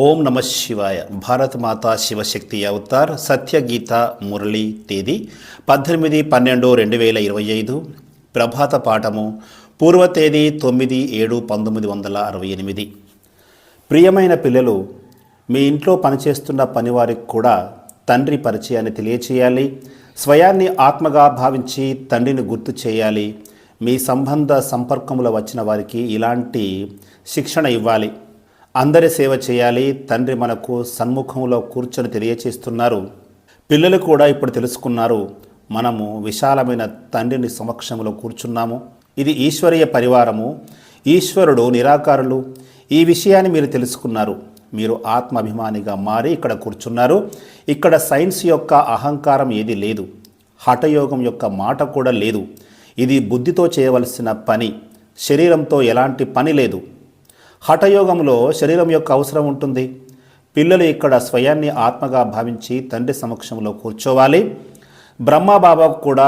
ఓం నమ శివాయ. భారత మాతా శివశక్తి అవతార్ సత్యగీత మురళి తేదీ 18/12/2025. ప్రభాత పాఠము పూర్వ తేదీ 9/7/1968. ప్రియమైన పిల్లలు, మీ ఇంట్లో పనిచేస్తున్న పనివారికి కూడా తండ్రి పరిచయాన్ని తెలియచేయాలి. స్వయాన్ని ఆత్మగా భావించి తండ్రిని గుర్తు చేయాలి. మీ సంబంధ సంపర్కములో వచ్చిన వారికి ఇలాంటి శిక్షణ ఇవ్వాలి. అందరి సేవ చేయాలి. తండ్రి మనకు సన్ముఖంలో కూర్చొని తెలియచేస్తున్నారు. పిల్లలు కూడా ఇప్పుడు తెలుసుకున్నారు, మనము విశాలమైన తండ్రిని సమక్షంలో కూర్చున్నాము. ఇది ఈశ్వరీయ పరివారము. ఈశ్వరుడు నిరాకారులు. ఈ విషయాన్ని మీరు తెలుసుకున్నారు. మీరు ఆత్మాభిమానిగా మారి ఇక్కడ కూర్చున్నారు. ఇక్కడ సైన్స్ యొక్క అహంకారం ఏది లేదు. హఠయోగం యొక్క మాట కూడా లేదు. ఇది బుద్ధితో చేయవలసిన పని. శరీరంతో ఎలాంటి పని లేదు. హఠయోగంలో శరీరం యొక్క అవసరం ఉంటుంది. పిల్లలు ఇక్కడ స్వయాన్ని ఆత్మగా భావించి తండ్రి సమక్షంలో కూర్చోవాలి. బ్రహ్మబాబాకు కూడా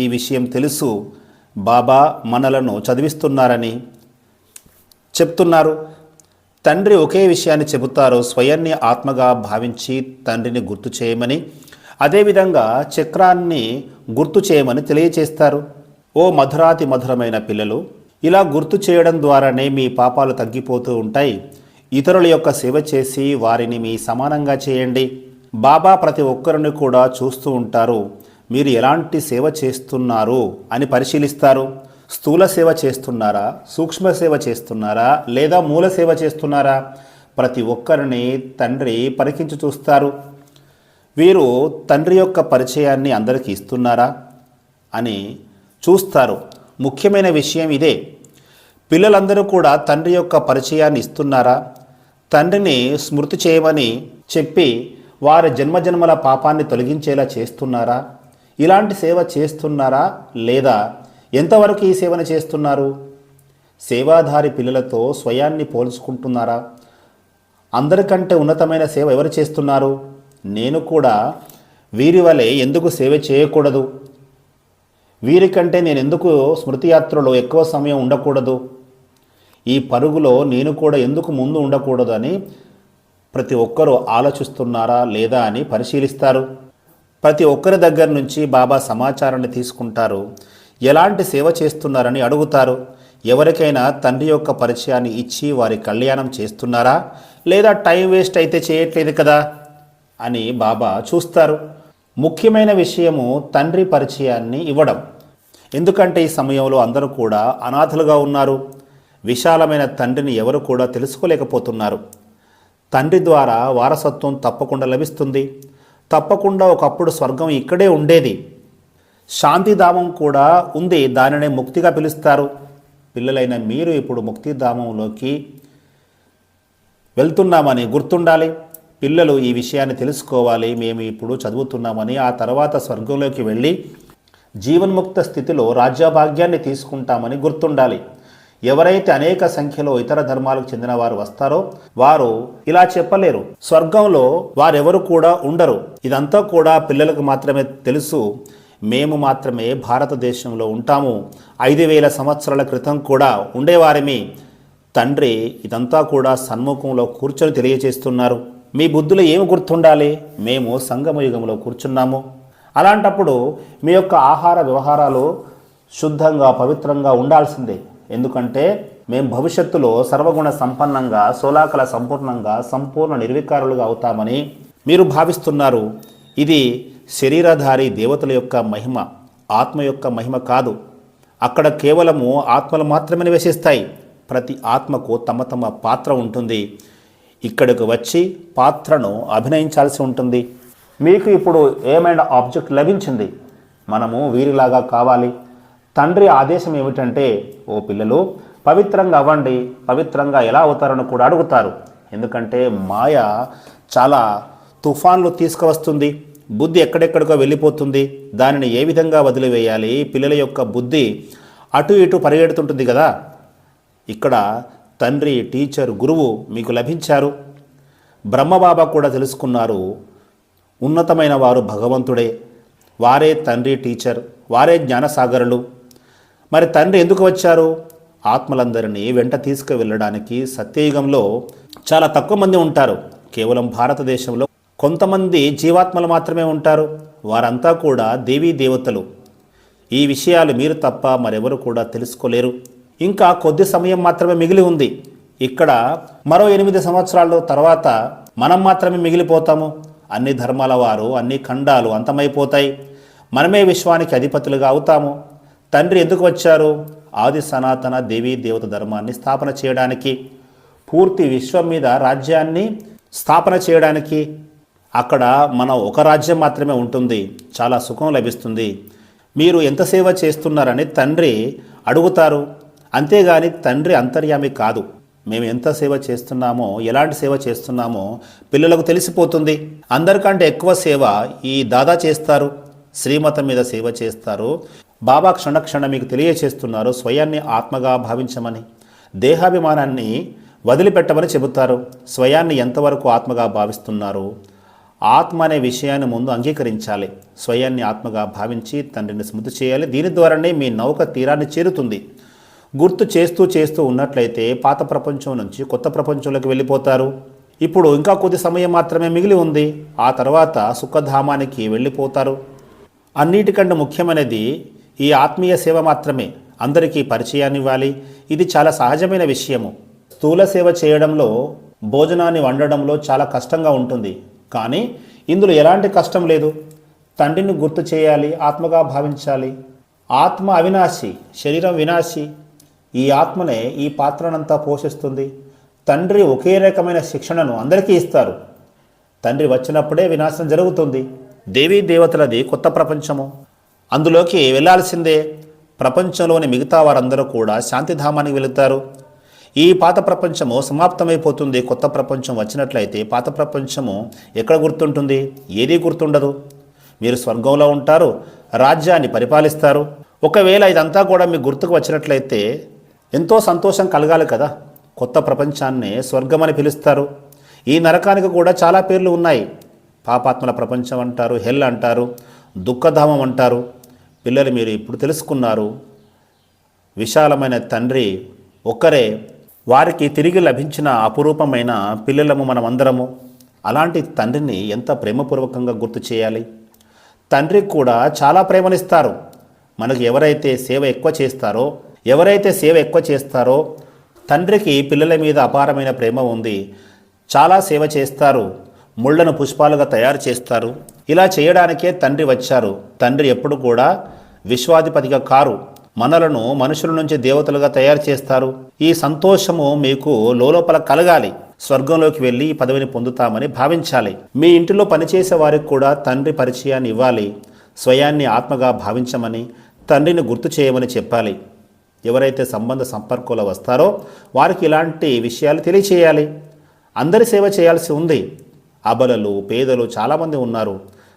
ఈ విషయం తెలుసు. బాబా మనలను చదివిస్తున్నారని చెప్తున్నారు. తండ్రి ఒకే విషయాన్ని చెబుతారు, స్వయాన్ని ఆత్మగా భావించి తండ్రిని గుర్తు చేయమని. అదేవిధంగా చక్రాన్ని గుర్తు చేయమని తెలియచేస్తారు. ఓ మధురాతి మధురమైన పిల్లలు, ఇలా గుర్తు చేయడం ద్వారానే మీ పాపాలు తగ్గిపోతూ ఉంటాయి. ఇతరుల యొక్క సేవ చేసి వారిని మీ సమానంగా చేయండి. బాబా ప్రతి ఒక్కరిని కూడా చూస్తూ ఉంటారు. మీరు ఎలాంటి సేవ చేస్తున్నారు అని పరిశీలిస్తారు. స్థూల సేవ చేస్తున్నారా, సూక్ష్మ సేవ చేస్తున్నారా, లేదా మూల సేవ చేస్తున్నారా? ప్రతి ఒక్కరిని తండ్రి పరికించి చూస్తారు. వీరు తండ్రి యొక్క పరిచయాన్ని అందరికీ ఇస్తున్నారా అని చూస్తారు. ముఖ్యమైన విషయం ఇదే. పిల్లలందరూ కూడా తండ్రి యొక్క పరిచయాన్ని ఇస్తున్నారా? తండ్రిని స్మృతి చేయమని చెప్పి వారి జన్మజన్మల పాపాన్ని తొలగించేలా చేస్తున్నారా? ఇలాంటి సేవ చేస్తున్నారా? లేదా ఎంతవరకు ఈ సేవను చేస్తున్నారు? సేవాధారి పిల్లలతో స్వయాన్ని పోల్చుకుంటున్నారా? అందరికంటే ఉన్నతమైన సేవ ఎవరు చేస్తున్నారు? నేను కూడా వీరి వలె ఎందుకు సేవ చేయకూడదు? వీరికంటే నేను ఎందుకు స్మృతి యాత్రలో ఎక్కువ సమయం ఉండకూడదు? ఈ పరుగులో నేను కూడా ఎందుకు ముందు ఉండకూడదు అని ప్రతి ఒక్కరూ ఆలోచిస్తున్నారా లేదా అని పరిశీలిస్తారు. ప్రతి ఒక్కరి దగ్గర నుంచి బాబా సమాచారాన్ని తీసుకుంటారు. ఎలాంటి సేవ చేస్తున్నారని అడుగుతారు. ఎవరికైనా తండ్రి యొక్క పరిచయాన్ని ఇచ్చి వారి కళ్యాణం చేస్తున్నారా, లేదా టైం వేస్ట్ అయితే చేయట్లేదు కదా అని బాబా చూస్తారు. ముఖ్యమైన విషయము తండ్రి పరిచయాన్ని ఇవ్వడం. ఎందుకంటే ఈ సమయంలో అందరూ కూడా అనాథలుగా ఉన్నారు. విశాలమైన తండ్రిని ఎవరు కూడా తెలుసుకోలేకపోతున్నారు. తండ్రి ద్వారా వారసత్వం తప్పకుండా లభిస్తుంది. తప్పకుండా ఒకప్పుడు స్వర్గం ఇక్కడే ఉండేది. శాంతిధామం కూడా ఉంది. దానినే ముక్తిగా పిలుస్తారు. పిల్లలైన మీరు ఇప్పుడు ముక్తిధామంలోకి వెళ్తున్నామని గుర్తుండాలి. పిల్లలు ఈ విషయాన్ని తెలుసుకోవాలి. మేము ఇప్పుడు చదువుతున్నామని, ఆ తర్వాత స్వర్గంలోకి వెళ్ళి జీవన్ముక్త స్థితిలో రాజ్యభాగ్యాన్ని తీసుకుంటామని గుర్తుండాలి. ఎవరైతే అనేక సంఖ్యలో ఇతర ధర్మాలకు చెందిన వారు వస్తారో వారు ఇలా చెప్పలేరు. స్వర్గంలో వారెవరు కూడా ఉండరు. ఇదంతా కూడా పిల్లలకు మాత్రమే తెలుసు. మేము మాత్రమే భారతదేశంలో ఉంటాము. 5000 సంవత్సరాల క్రితం కూడా ఉండేవారిమి. తండ్రి ఇదంతా కూడా సన్ముఖంలో కూర్చొని తెలియచేస్తున్నారు. మీ బుద్ధులు ఏమి గుర్తుండాలి? మేము సంగమయుగంలో కూర్చున్నాము. అలాంటప్పుడు మీ యొక్క ఆహార వ్యవహారాలు శుద్ధంగా పవిత్రంగా ఉండాల్సిందే. ఎందుకంటే మేము భవిష్యత్తులో సర్వగుణ సంపన్నంగా, సోలాకల సంపూర్ణంగా, సంపూర్ణ నిర్వికారులుగా అవుతామని మీరు భావిస్తున్నారు. ఇది శరీరధారి దేవతల యొక్క మహిమ, ఆత్మ యొక్క మహిమ కాదు. అక్కడ కేవలము ఆత్మలు మాత్రమే నివసిస్తాయి. ప్రతి ఆత్మకు తమ తమ పాత్ర ఉంటుంది. ఇక్కడికి వచ్చి పాత్రను అభినయించాల్సి ఉంటుంది. మీకు ఇప్పుడు ఏమైనా ఆబ్జెక్ట్ లభించింది. మనము వీరిలాగా కావాలి. తండ్రి ఆదేశం ఏమిటంటే, ఓ పిల్లలు పవిత్రంగా అవ్వండి. పవిత్రంగా ఎలా అవుతారని కూడా అడుగుతారు. ఎందుకంటే మాయ చాలా తుఫాన్లు తీసుకువస్తుంది. బుద్ధి ఎక్కడెక్కడికో వెళ్ళిపోతుంది. దానిని ఏ విధంగా వదిలివేయాలి? పిల్లల యొక్క బుద్ధి అటు ఇటు పరిగెడుతుంటుంది కదా. ఇక్కడ తండ్రి, టీచర్, గురువు మీకు లభించారు. బ్రహ్మబాబా కూడా తెలుసుకున్నారు. ఉన్నతమైన వారు భగవంతుడే. వారే తండ్రి, టీచర్, వారే జ్ఞానసాగరులు. మరి తండ్రి ఎందుకు వచ్చారు? ఆత్మలందరినీ వెంట తీసుకువెళ్ళడానికి. సత్యయుగంలో చాలా తక్కువ మంది ఉంటారు. కేవలం భారతదేశంలో కొంతమంది జీవాత్మలు మాత్రమే ఉంటారు. వారంతా కూడా దేవీ దేవతలు. ఈ విషయాలు మీరు తప్ప మరెవరు కూడా తెలుసుకోలేరు. ఇంకా కొద్ది సమయం మాత్రమే మిగిలి ఉంది. ఇక్కడ మరో 8 సంవత్సరాల తర్వాత మనం మాత్రమే మిగిలిపోతాము. అన్ని ధర్మాల వారు, అన్ని ఖండాలు అంతమైపోతాయి. మనమే విశ్వానికి అధిపతులుగా అవుతాము. తండ్రి ఎందుకు వచ్చారు? ఆది సనాతన దేవీ దేవత ధర్మాన్ని స్థాపన చేయడానికి, పూర్తి విశ్వం మీద రాజ్యాన్ని స్థాపన చేయడానికి. అక్కడ మన ఒక రాజ్యం మాత్రమే ఉంటుంది. చాలా సుఖం లభిస్తుంది. మీరు ఎంత సేవ చేస్తున్నారని తండ్రి అడుగుతారు. అంతేగాని తండ్రి అంతర్యామి కాదు. మేము ఎంత సేవ చేస్తున్నామో, ఎలాంటి సేవ చేస్తున్నామో పిల్లలకు తెలిసిపోతుంది. అందరికంటే ఎక్కువ సేవ ఈ దాదా చేస్తారు. శ్రీమతం మీద సేవ చేస్తారు. బాబా క్షణక్షణ మీకు తెలియచేస్తున్నారు స్వయాన్ని ఆత్మగా భావించమని, దేహాభిమానాన్ని వదిలిపెట్టమని చెబుతారు. స్వయాన్ని ఎంతవరకు ఆత్మగా భావిస్తున్నారు? ఆత్మ అనే విషయాన్ని ముందు అంగీకరించాలి. స్వయాన్ని ఆత్మగా భావించి తండ్రిని స్మృతి చేయాలి. దీని ద్వారానే మీ నౌక తీరాన్ని చేరుతుంది. గుర్తు చేస్తూ చేస్తూ ఉన్నట్లయితే పాత ప్రపంచం నుంచి కొత్త ప్రపంచంలోకి వెళ్ళిపోతారు. ఇప్పుడు ఇంకా కొద్ది సమయం మాత్రమే మిగిలి ఉంది. ఆ తర్వాత సుఖధామానికి వెళ్ళిపోతారు. అన్నిటికంటే ముఖ్యమైనది ఈ ఆత్మీయ సేవ మాత్రమే. అందరికీ పరిచయాన్ని ఇవ్వాలి. ఇది చాలా సహజమైన విషయము. స్థూల సేవ చేయడంలో, భోజనాన్ని వండడంలో చాలా కష్టంగా ఉంటుంది. కానీ ఇందులో ఎలాంటి కష్టం లేదు. తండ్రిని గుర్తు చేయాలి, ఆత్మగా భావించాలి. ఆత్మ అవినాశి, శరీరం వినాశి. ఈ ఆత్మనే ఈ పాత్రనంతా పోషిస్తుంది. తండ్రి ఒకే రకమైన శిక్షణను అందరికీ ఇస్తారు. తండ్రి వచ్చినప్పుడే వినాశనం జరుగుతుంది. దేవీ దేవతలది కొత్త ప్రపంచము. అందులోకి వెళ్ళాల్సిందే. ప్రపంచంలోని మిగతా వారందరూ కూడా శాంతిధామానికి వెళుతారు. ఈ పాత ప్రపంచము సమాప్తమైపోతుంది. కొత్త ప్రపంచం వచ్చినట్లయితే పాత ప్రపంచము ఎక్కడ గుర్తుంటుంది? ఏదీ గుర్తుండదు. మీరు స్వర్గంలో ఉంటారు, రాజ్యాన్ని పరిపాలిస్తారు. ఒకవేళ ఇదంతా కూడా మీకు గుర్తుకు వచ్చినట్లయితే ఎంతో సంతోషం కలగాలి కదా. కొత్త ప్రపంచాన్ని స్వర్గమని పిలుస్తారు. ఈ నరకానికి కూడా చాలా పేర్లు ఉన్నాయి. పాపాత్మల ప్రపంచం అంటారు, హెల్ అంటారు, దుఃఖధామం అంటారు. పిల్లలు మీరు ఇప్పుడు తెలుసుకున్నారు. విశాలమైన తండ్రి ఒక్కరే. వారికి తిరిగి లభించిన అపురూపమైన పిల్లలము మనమందరము. అలాంటి తండ్రిని ఎంత ప్రేమపూర్వకంగా గుర్తు చేయాలి. తండ్రికి కూడా చాలా ప్రేమనిస్తారు. మనకు ఎవరైతే సేవ ఎక్కువ చేస్తారో తండ్రికి పిల్లల మీద అపారమైన ప్రేమ ఉంది. చాలా సేవ చేస్తారు. ముళ్లను పుష్పాలుగా తయారు చేస్తారు. ఇలా చేయడానికే తండ్రి వచ్చారు. తండ్రి ఎప్పుడు కూడా విశ్వాధిపతిగా కారు. మనలను మనుషుల నుంచి దేవతలుగా తయారు చేస్తారు. ఈ సంతోషము మీకు లోపల కలగాలి. స్వర్గంలోకి వెళ్ళి ఈ పదవిని పొందుతామని భావించాలి. మీ ఇంటిలో పనిచేసే వారికి కూడా తండ్రి పరిచయాన్ని ఇవ్వాలి. స్వయాన్ని ఆత్మగా భావించమని, తండ్రిని గుర్తు చేయమని చెప్పాలి. ఎవరైతే సంబంధ సంపర్కంలో వస్తారో వారికి ఇలాంటి విషయాలు తెలియచేయాలి. అందరి సేవ చేయాల్సి ఉంది. అబలలు, పేదలు చాలామంది ఉన్నారు.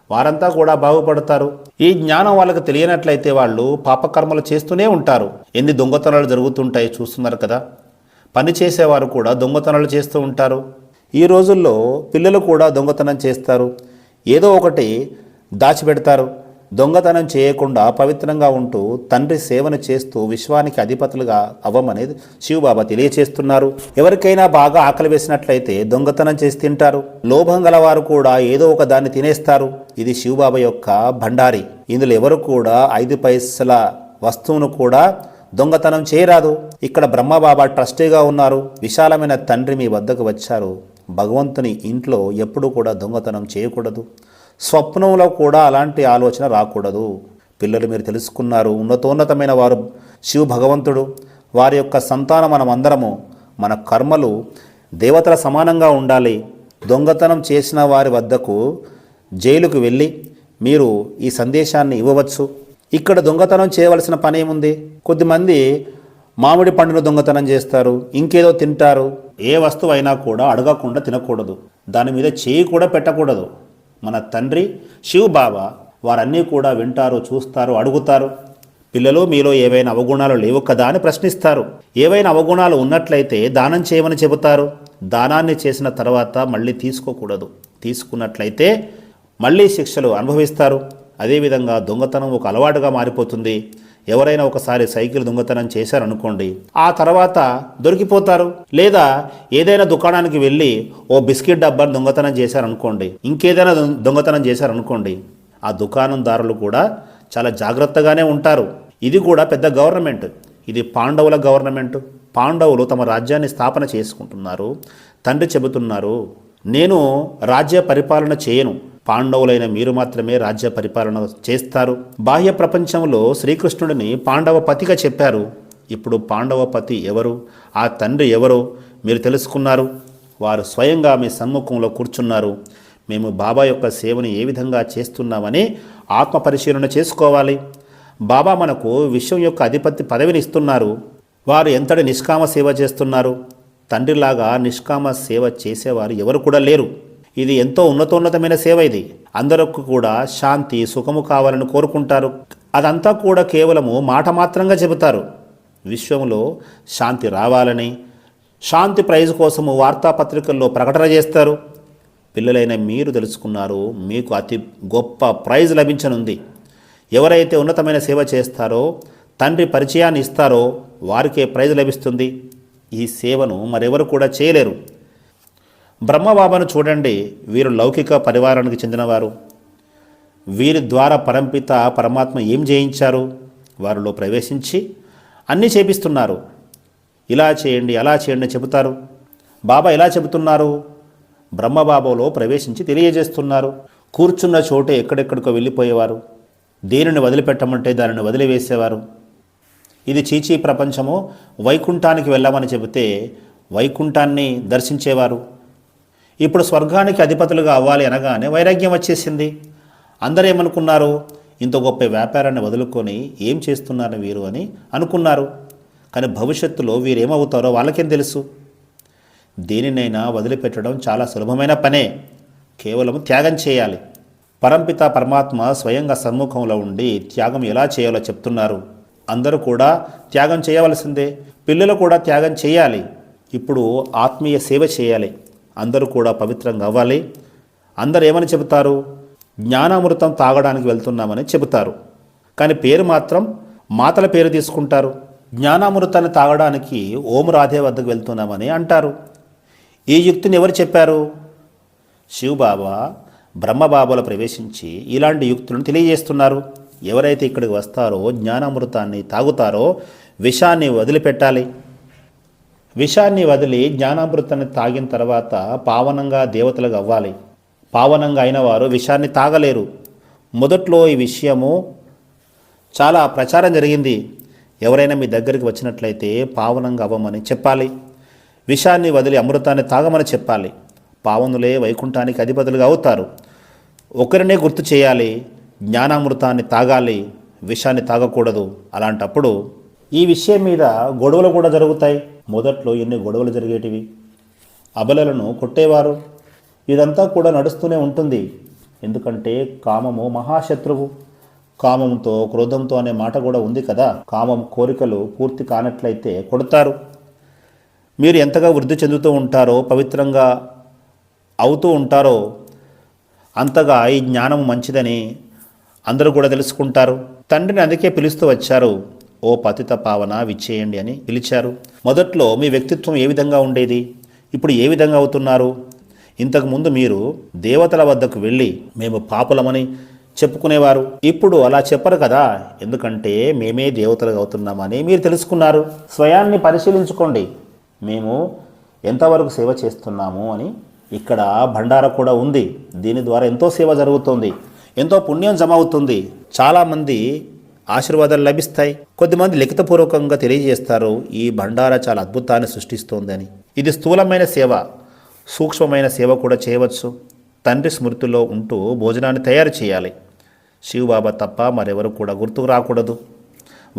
వారంతా కూడా బాగుపడతారు. ఈ జ్ఞానం వాళ్ళకి తెలియనట్లయితే వాళ్ళు పాపకర్మలు చేస్తూనే ఉంటారు. ఎన్ని దొంగతనాలు జరుగుతుంటాయి చూస్తున్నారు కదా. పని చేసేవారు కూడా దొంగతనాలు చేస్తూ ఉంటారు. ఈ రోజుల్లో పిల్లలు కూడా దొంగతనం చేస్తారు. ఏదో ఒకటి దాచిపెడతారు. దొంగతనం చేయకుండా పవిత్రంగా ఉంటూ తండ్రి సేవను చేస్తూ విశ్వానికి అధిపతులుగా అవ్వమనేది శివబాబా తెలియచేస్తున్నారు. ఎవరికైనా బాగా ఆకలి వేసినట్లయితే దొంగతనం చేసి తింటారు. లోభం గలవారు కూడా ఏదో ఒక దాన్ని తినేస్తారు. ఇది శివబాబా యొక్క భండారి. ఇందులో ఎవరు కూడా 5 పైసల వస్తువును కూడా దొంగతనం చేయరాదు. ఇక్కడ బ్రహ్మబాబా ట్రస్టీగా ఉన్నారు. విశాలమైన తండ్రి మీ వద్దకు వచ్చారు. భగవంతుని ఇంట్లో ఎప్పుడూ కూడా దొంగతనం చేయకూడదు. స్వప్నంలో కూడా అలాంటి ఆలోచన రాకూడదు. పిల్లలు మీరు తెలుసుకున్నారు. ఉన్నతోన్నతమైన వారు శివ భగవంతుడు. వారి యొక్క సంతానం మనమందరము. మన కర్మలు దేవతల సమానంగా ఉండాలి. దొంగతనం చేసిన వారి వద్దకు జైలుకు వెళ్ళి మీరు ఈ సందేశాన్ని ఇవ్వవచ్చు. ఇక్కడ దొంగతనం చేయవలసిన పని ఏముంది? కొద్దిమంది మామిడి పండును దొంగతనం చేస్తారు, ఇంకేదో తింటారు. ఏ వస్తువు అయినా కూడా అడగకుండా తినకూడదు. దాని మీద చేయి కూడా పెట్టకూడదు. మన తండ్రి శివ్ బాబా వారన్నీ కూడా వింటారు, చూస్తారు, అడుగుతారు. పిల్లలు మీలో ఏవైనా అవగుణాలు లేవు కదా అని ప్రశ్నిస్తారు. ఏవైనా అవగుణాలు ఉన్నట్లయితే దానం చేయమని చెబుతారు. దానాన్ని చేసిన తర్వాత మళ్ళీ తీసుకోకూడదు. తీసుకున్నట్లయితే మళ్ళీ శిక్షలు అనుభవిస్తారు. అదేవిధంగా దొంగతనం ఒక అలవాటుగా మారిపోతుంది. ఎవరైనా ఒకసారి సైకిల్ దొంగతనం చేశారనుకోండి, ఆ తర్వాత దొరికిపోతారు. లేదా ఏదైనా దుకాణానికి వెళ్ళి ఓ బిస్కెట్ డబ్బాను దొంగతనం చేశారనుకోండి, ఇంకేదైనా దొంగతనం చేశారనుకోండి, ఆ దుకాణందారులు కూడా చాలా జాగ్రత్తగానే ఉంటారు. ఇది కూడా పెద్ద గవర్నమెంట్, ఇది పాండవుల గవర్నమెంట్. పాండవులు తమ రాజ్యాన్ని స్థాపన చేసుకుంటున్నారు. తండ్రి చెబుతున్నారు, నేను రాజ్య పరిపాలన చేయను, పాండవులైన మీరు మాత్రమే రాజ్య పరిపాలన చేస్తారు. బాహ్య ప్రపంచంలో శ్రీకృష్ణుడిని పాండవ పతిగా చెప్పారు. ఇప్పుడు పాండవ పతి ఎవరు, ఆ తండ్రి ఎవరో మీరు తెలుసుకున్నారు. వారు స్వయంగా మీ సమ్ముఖంలో కూర్చున్నారు. మేము బాబా యొక్క సేవను ఏ విధంగా చేస్తున్నామని ఆత్మ పరిశీలన చేసుకోవాలి. బాబా మనకు విశ్వం యొక్క అధిపతి పదవిని ఇస్తున్నారు. వారు ఎంతటి నిష్కామ సేవ చేస్తున్నారు. తండ్రిలాగా నిష్కామ సేవ చేసేవారు ఎవరు కూడా లేరు. ఇది ఎంతో ఉన్నతోన్నతమైన సేవ. ఇది అందరికి కూడా శాంతి సుఖము కావాలని కోరుకుంటారు. అదంతా కూడా కేవలము మాట మాత్రంగా చెబుతారు. విశ్వంలో శాంతి రావాలని, శాంతి ప్రైజ్ కోసము వార్తాపత్రికల్లో ప్రకటన చేస్తారు. పిల్లలైన మీరు తెలుసుకున్నారు, మీకు అతి గొప్ప ప్రైజ్ లభించనుంది. ఎవరైతే ఉన్నతమైన సేవ చేస్తారో, తండ్రి పరిచయాన్ని ఇస్తారో వారికే ప్రైజ్ లభిస్తుంది. ఈ సేవను మరెవరు కూడా చేయలేరు. బ్రహ్మబాబాను చూడండి, వీరు లౌకిక పరివారానికి చెందినవారు. వీరి ద్వారా పరంపిత పరమాత్మ ఏం చేయించారు? వారిలో ప్రవేశించి అన్నీ చేపిస్తున్నారు. ఇలా చేయండి, అలా చేయండి చెబుతారు. బాబా ఎలా చెబుతున్నారు? బ్రహ్మబాబాలో ప్రవేశించి తెలియజేస్తున్నారు. కూర్చున్న చోటే ఎక్కడెక్కడికో వెళ్ళిపోయేవారు. దేనిని వదిలిపెట్టమంటే దానిని వదిలివేసేవారు. ఇది చీచీ ప్రపంచము, వైకుంఠానికి వెళ్ళమని చెబితే వైకుంఠాన్ని దర్శించేవారు. ఇప్పుడు స్వర్గానికి అధిపతులుగా అవ్వాలి అనగానే వైరాగ్యం వచ్చేసింది. అందరూ ఏమనుకున్నారు? ఇంత గొప్ప వ్యాపారాన్ని వదులుకొని ఏం చేస్తున్నారు వీరు అని అనుకున్నారు. కానీ భవిష్యత్తులో వీరేమవుతారో వాళ్ళకేం తెలుసు. దేనినైనా వదిలిపెట్టడం చాలా సులభమైన పనే. కేవలం త్యాగం చేయాలి. పరంపిత పరమాత్మ స్వయంగా సన్ముఖంలో ఉండి త్యాగం ఎలా చేయాలో చెప్తున్నారు. అందరూ కూడా త్యాగం చేయవలసిందే. పిల్లలు కూడా త్యాగం చేయాలి. ఇప్పుడు ఆత్మీయ సేవ చేయాలి. అందరూ కూడా పవిత్రంగా అవ్వాలి. అందరూ ఏమని చెబుతారు? జ్ఞానామృతం తాగడానికి వెళ్తున్నామని చెబుతారు. కానీ పేరు మాత్రం మాతల పేరు తీసుకుంటారు. జ్ఞానామృతాన్ని తాగడానికి ఓం రాధే వద్దకు వెళ్తున్నామని అంటారు. ఈ యుక్తిని ఎవరు చెప్పారు? శివబాబా బ్రహ్మబాబాలో ప్రవేశించి ఇలాంటి యుక్తులను తెలియజేస్తున్నారు. ఎవరైతే ఇక్కడికి వస్తారో, జ్ఞానామృతాన్ని తాగుతారో విషాన్ని వదిలిపెట్టాలి. విషాన్ని వదిలి జ్ఞానామృతాన్ని తాగిన తర్వాత పావనంగా దేవతలుగా అవ్వాలి. పావనంగా అయిన వారు విషాన్ని తాగలేరు. మొదట్లో ఈ విషయము చాలా ప్రచారం జరిగింది. ఎవరైనా మీ దగ్గరికి వచ్చినట్లయితే పావనంగా అవ్వమని చెప్పాలి. విషాన్ని వదిలి అమృతాన్ని తాగమని చెప్పాలి. పావనులే వైకుంఠానికి అధిపతులుగా అవుతారు. ఒకరినే గుర్తు చేయాలి, జ్ఞానామృతాన్ని తాగాలి, విషాన్ని తాగకూడదు. అలాంటప్పుడు ఈ విషయం మీద గొడవలు కూడా జరుగుతాయి. మొదట్లో ఎన్ని గొడవలు జరిగేటివి. అబలలను కొట్టేవారు. ఇదంతా కూడా నడుస్తూనే ఉంటుంది. ఎందుకంటే కామము మహాశత్రువు. కామంతో క్రోధంతో అనే మాట కూడా ఉంది కదా. కామం కోరికలు పూర్తి కానట్లయితే కొడతారు. మీరు ఎంతగా వృద్ధి చెందుతూ ఉంటారో, పవిత్రంగా అవుతూ ఉంటారో అంతగా ఈ జ్ఞానం మంచిదని అందరూ కూడా తెలుసుకుంటారు. తండ్రిని అందుకే పిలుస్తూ వచ్చారు. ఓ పతిత పావన విచ్చేయండి అని పిలిచారు. మొదట్లో మీ వ్యక్తిత్వం ఏ విధంగా ఉండేది? ఇప్పుడు ఏ విధంగా అవుతున్నారు? ఇంతకుముందు మీరు దేవతల వద్దకు వెళ్ళి మేము పాపులమని చెప్పుకునేవారు. ఇప్పుడు అలా చెప్పరు కదా. ఎందుకంటే మేమే దేవతలుగా అవుతున్నామని మీరు తెలుసుకున్నారు. స్వయాన్ని పరిశీలించుకోండి. మేము ఎంతవరకు సేవ చేస్తున్నాము అని. ఇక్కడ భండార కూడా ఉంది. దీని ద్వారా ఎంతో సేవ జరుగుతుంది, ఎంతో పుణ్యం జమ అవుతుంది. చాలామంది ఆశీర్వాదాలు లభిస్తాయి. కొద్దిమంది లిఖితపూర్వకంగా తెలియజేస్తారు, ఈ భండార చాలా అద్భుతాన్ని సృష్టిస్తోందని. ఇది స్థూలమైన సేవ. సూక్ష్మమైన సేవ కూడా చేయవచ్చు. తండ్రి స్మృతిలో ఉంటూ భోజనాన్ని తయారు చేయాలి. శివబాబా తప్ప మరెవరు కూడా గుర్తుకు రాకూడదు.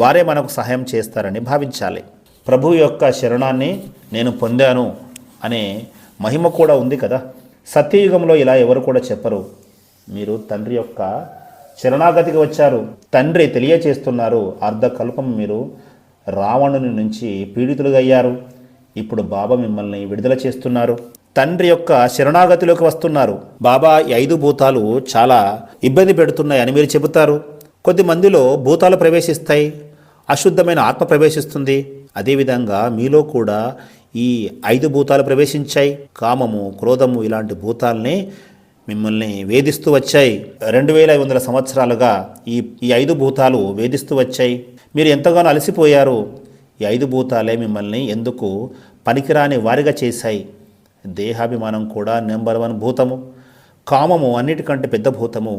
వారే మనకు సహాయం చేస్తారని భావించాలి. ప్రభు యొక్క శరణాన్ని నేను పొందాను అనే మహిమ కూడా ఉంది కదా. సత్యయుగంలో ఇలా ఎవరు కూడా చెప్పరు. మీరు తండ్రి యొక్క శరణాగతికి వచ్చారు. తండ్రి తెలియచేస్తున్నారు, అర్ధకల్పం మీరు రావణుని నుంచి పీడితులుగా అయ్యారు. ఇప్పుడు బాబా మిమ్మల్ని విడుదల చేస్తున్నారు. తండ్రి యొక్క శరణాగతిలోకి వస్తున్నారు. బాబా ఈ 5 భూతాలు చాలా ఇబ్బంది పెడుతున్నాయి అని మీరు చెబుతారు. కొద్ది మందిలో భూతాలు ప్రవేశిస్తాయి. అశుద్ధమైన ఆత్మ ప్రవేశిస్తుంది. అదేవిధంగా మీలో కూడా ఈ 5 భూతాలు ప్రవేశించాయి. కామము, క్రోధము ఇలాంటి భూతాల్ని మిమ్మల్ని వేధిస్తూ వచ్చాయి. 2500 సంవత్సరాలుగా ఈ 5 భూతాలు వేధిస్తూ వచ్చాయి. మీరు ఎంతగానో అలసిపోయారు. ఈ 5 భూతాలే మిమ్మల్ని ఎందుకు పనికిరాని వారిగా చేశాయి. దేహాభిమానం కూడా నెంబర్ 1 భూతము. కామము అన్నిటికంటే పెద్ద భూతము.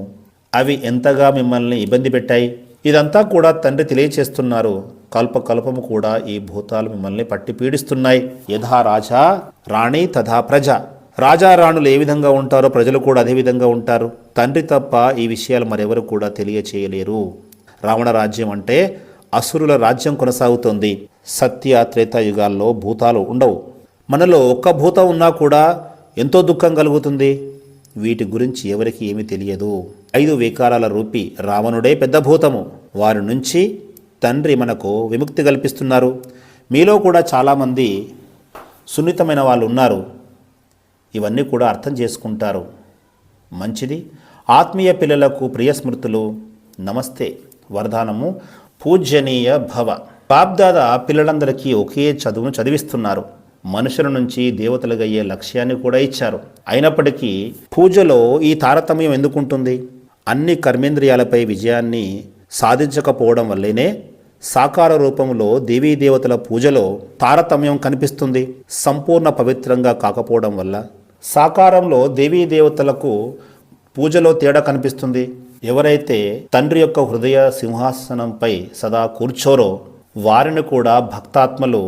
అవి ఎంతగా మిమ్మల్ని ఇబ్బంది పెట్టాయి. ఇదంతా కూడా తండ్రి తెలియచేస్తున్నారు. కల్పకల్పము కూడా ఈ భూతాలు మిమ్మల్ని పట్టి పీడిస్తున్నాయి. యథా రాజా రాణి తథా ప్రజ. రాజా రాణులు ఏ విధంగా ఉంటారో ప్రజలు కూడా అదే విధంగా ఉంటారు. తండ్రి తప్ప ఈ విషయాలు మరెవరు కూడా తెలియచేయలేరు. రావణ రాజ్యం అంటే అసురుల రాజ్యం కొనసాగుతోంది. సత్య త్రేతాయుగాల్లో భూతాలు ఉండవు. మనలో ఒక్క భూతం ఉన్నా కూడా ఎంతో దుఃఖం కలుగుతుంది. వీటి గురించి ఎవరికి ఏమీ తెలియదు. 5 వికారాల రూపి రావణుడే పెద్ద భూతము. వారి నుంచి తండ్రి మనకు విముక్తి కల్పిస్తున్నారు. మీలో కూడా చాలామంది సున్నితమైన వాళ్ళు ఉన్నారు. ఇవన్నీ కూడా అర్థం చేసుకుంటారు. మంచిది. ఆత్మీయ పిల్లలకు ప్రియ స్మృతులు. నమస్తే. వరదానము పూజనీయ భవ. బాబ్దాదా పిల్లలందరికీ ఒకే చదువును చదివిస్తున్నారు. మనుషుల నుంచి దేవతలుగా అయ్యే లక్ష్యాన్ని కూడా ఇచ్చారు. అయినప్పటికీ పూజలో ఈ తారతమ్యం ఎందుకుంటుంది? అన్ని కర్మేంద్రియాలపై విజయాన్ని సాధించకపోవడం వల్లేనే సాకార రూపంలో దేవీ దేవతల పూజలో తారతమ్యం కనిపిస్తుంది. సంపూర్ణ పవిత్రంగా కాకపోవడం వల్ల సాకారంలో దేవీ దేవతలకు పూజలో తేడా కనిపిస్తుంది. ఎవరైతే తండ్రి యొక్క హృదయ సింహాసనంపై సదా కూర్చోరో వారిని కూడా భక్తాత్మలు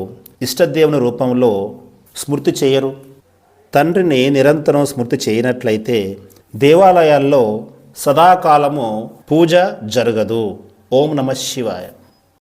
ఇష్టదేవుని రూపంలో స్మృతి చేయరు. తండ్రిని నిరంతరం స్మృతి చేయనట్లయితే దేవాలయాల్లో సదాకాలము పూజ జరగదు. ఓం నమః శివాయ.